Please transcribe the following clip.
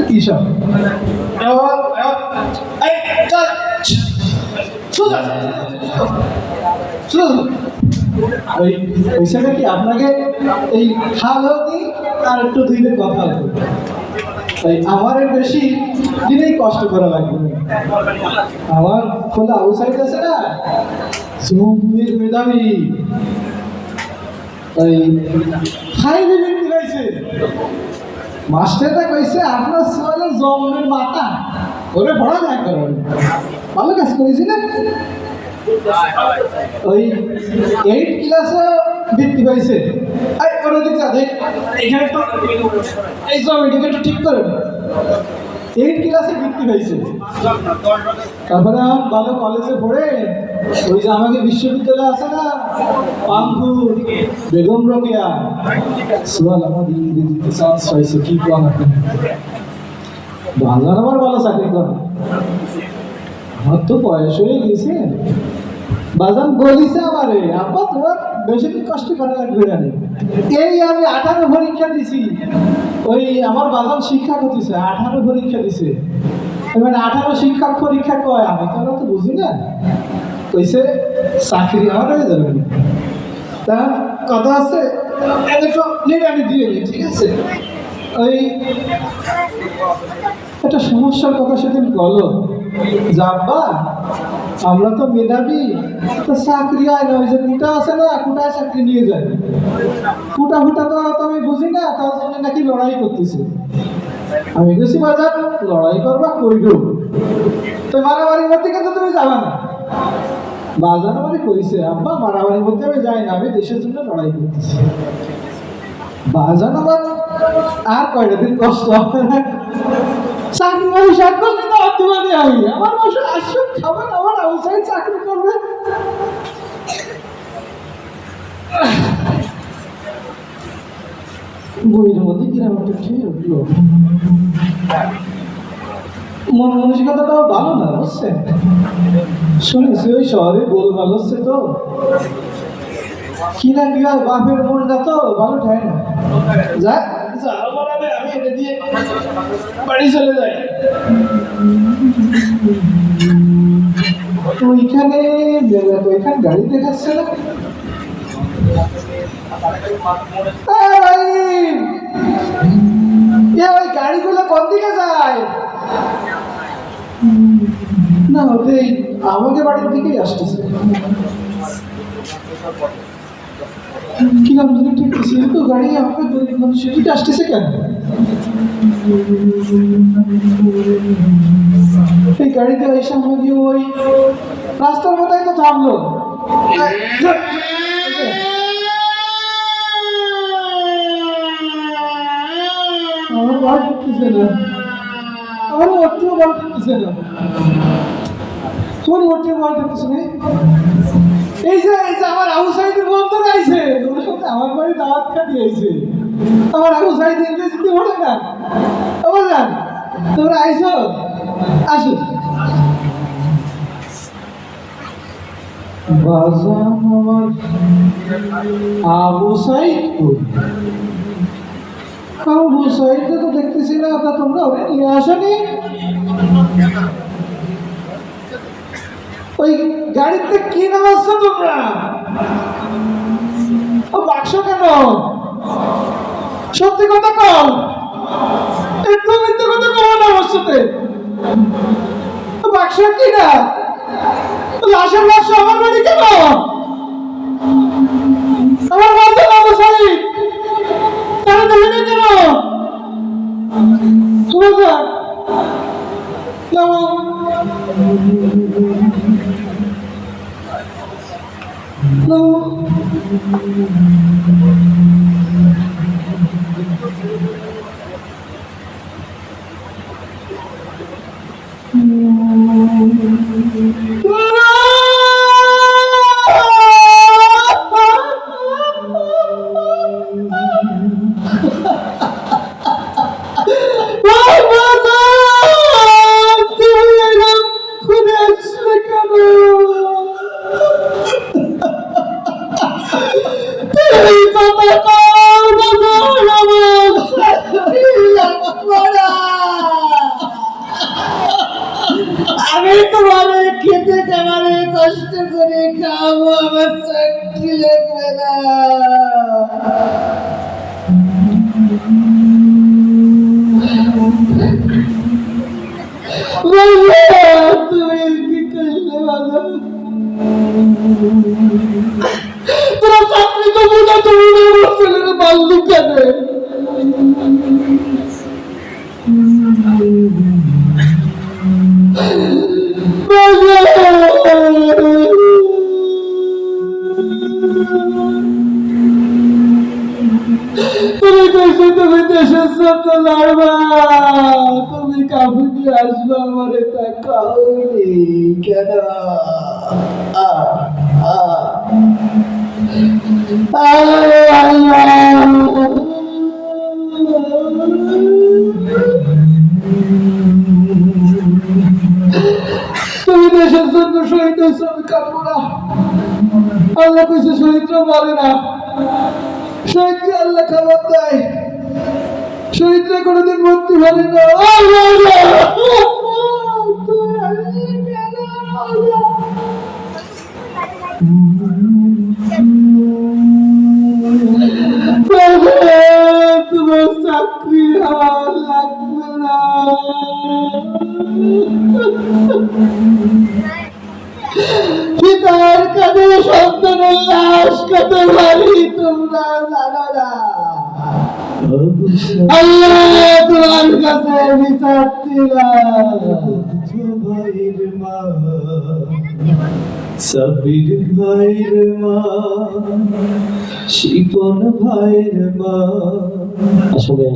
কি সব ওইখানে কি আপনাকে এই খাওয়া দিই আর একটু দিনের কথা হতো, তাই আমার বেশি দিনেই কষ্ট করা লাগবে। আমার খোলা আউটসাইড আছে না, জমির মেধাবী, ওই ফাইভে লিখতে গাইছে মাস্টারটা কইছে আপনার ছেলের জন্মের মাথা ওরে পড়া যায় করেন, ভালো কাজ করেছি না। ওই 8 ক্লাসে বৃত্তি পাইছে, এই ওর দিক আছে এখানে তো এই জমিটাকে একটু ঠিক করেন। 8 ক্লাসে বৃত্তি পাইছে, তারপরে আমার ভালো কলেজে পড়ে ওই যে আমাকে বিশ্ববিদ্যালয় আছে না পাম্পুর বেগম রোকেয়া সোয়াল আমাদের ইংরেজিতে চান্স পাইছে। কি কোন বাংলা আমার ভালো চাকরি করে, আমার তো বয়স হয়ে গেছে। বাজান বলিছে আমারে আব্বা তোমার বেশি দিন কষ্ট করা লাগবে না। এই আমি 18 পরীক্ষা দিছি, ওই আমার বাজান শিক্ষা করতেছে 18 পরীক্ষা দিছে, মানে 18 শিক্ষক পরীক্ষা কয় আমি তোরা তো বুঝি না, কইছে চাকরি আমার হয়ে যাবে। তা কথা আছে আমি দিয়ে দিই, ঠিক আছে। ওই একটা সমস্যার কথা সেদিন বলো যাব্বা, আমরা তো মেধাবী, তো চাকরি হয় না, ওই যে কুটা আছে না কুটায় চাকরি নিয়ে যায়, কুটা ফুটা তো আমি বুঝি না, তার জন্য নাকি লড়াই করতেছে। আমি গেছি বাজার লড়াই করবা কইব, তো মারামারির মধ্যে কিন্তু তুমি যাবা না। বাজার আমাকে কইছে আব্বা মারামারির মধ্যে আমি যাই না, আমি দেশের জন্য লড়াই করতেছি। বাজার আমার আর কয়টা দিন কষ্ট হবে না, চাকরি হিসাব করলে তো অর্থমানে আমি আমার বসে আসুন খাবেন, আমার আউটসাইড চাকরি করবে। বইয়ের মধ্যে কিরম একটা খেয়ে উঠলো, মন মানসিকতাটাও ভালো না বুঝছেন। শুনেছি ওই শহরে গোলমাল হচ্ছে তো, কিনা কিনা বাপের মনটা তো ভালো ঠায় না। যাক আমি এটা দিয়ে বাড়ি চলে যাই। ওইখানে গাড়ি দেখাচ্ছে না, ওই গাড়িগুলো কোন দিকে যায় না, ওটাই আমাকে বাড়ির দিকেই আসতেছে। কি নাম যদি ঠিক তো গাড়ি আমাকে সেদিকে আসতেছে কেন? এই গাড়িতে ওই সামনে দিয়ে ওই রাস্তার মধ্যেই তো থামলো। আমার ভয় করতেছে না, আমার মোটেও ভয় করতেছে না, তোর মোটেও ভয় করতেছে না। এই যে আমার আউটসাইডের বন্ধু আইছে, ওর সাথে আমার বাড়ি দাওয়াত খাটি আইছে, আমার আউটসাইড ইংরেজিতে বলে না বললাম তোমরা আইছো আসো। বাজান আমার আবু সাইদ, আবু সাইদকে তো দেখতেছি না, তা তোমরা ওরে নিয়ে আসনি? ওই গাড়িতে কি নামাচ্ছ তোমরা? ও বাক্স কেন? সত্যি কথা কও, একটু মিথ্যে কথা কও না আমার সাথে। বাক্স কি না? লাশের বাক্স আমার বাড়ি কেন? আমার বলতে বাবু সাহেব তারা দেখে কেন? শুনেছেন কেমন? আমি তোমার খেতে খাবারে কষ্ট করে খাবো, আমার চাকরি লাগবে না। তুমি কি করলে বাবা? তোরা চাকরি দেবো না, তুমি আমার ছেলের মারলি কেন? তুমি কইছো তুমি দেশের স্বপ্ন লড়বা, তুমি কাবুকে আসবা, আমারে তা কাউনি কেন? তুমি দেশের জন্য শহীদ হয়েছো, আমি কাঁদবো না। আল্লাহ কইছে শহীদরা মরে না, শহীদকে আল্লাহ খাবার দেয়, শহীদরা কোনোদিন মরতে পারে না। তোমার চাকরি আর লাগবে না। পিতার কাছে সন্তানের লাশ কত ভারী তোমরা জানো না। আল্লাহ তোমার কাছে বিচার ভাইয়ের মা, সাবির ভাইয়ের মা, শিপন ভাইয়ের মা। আসলে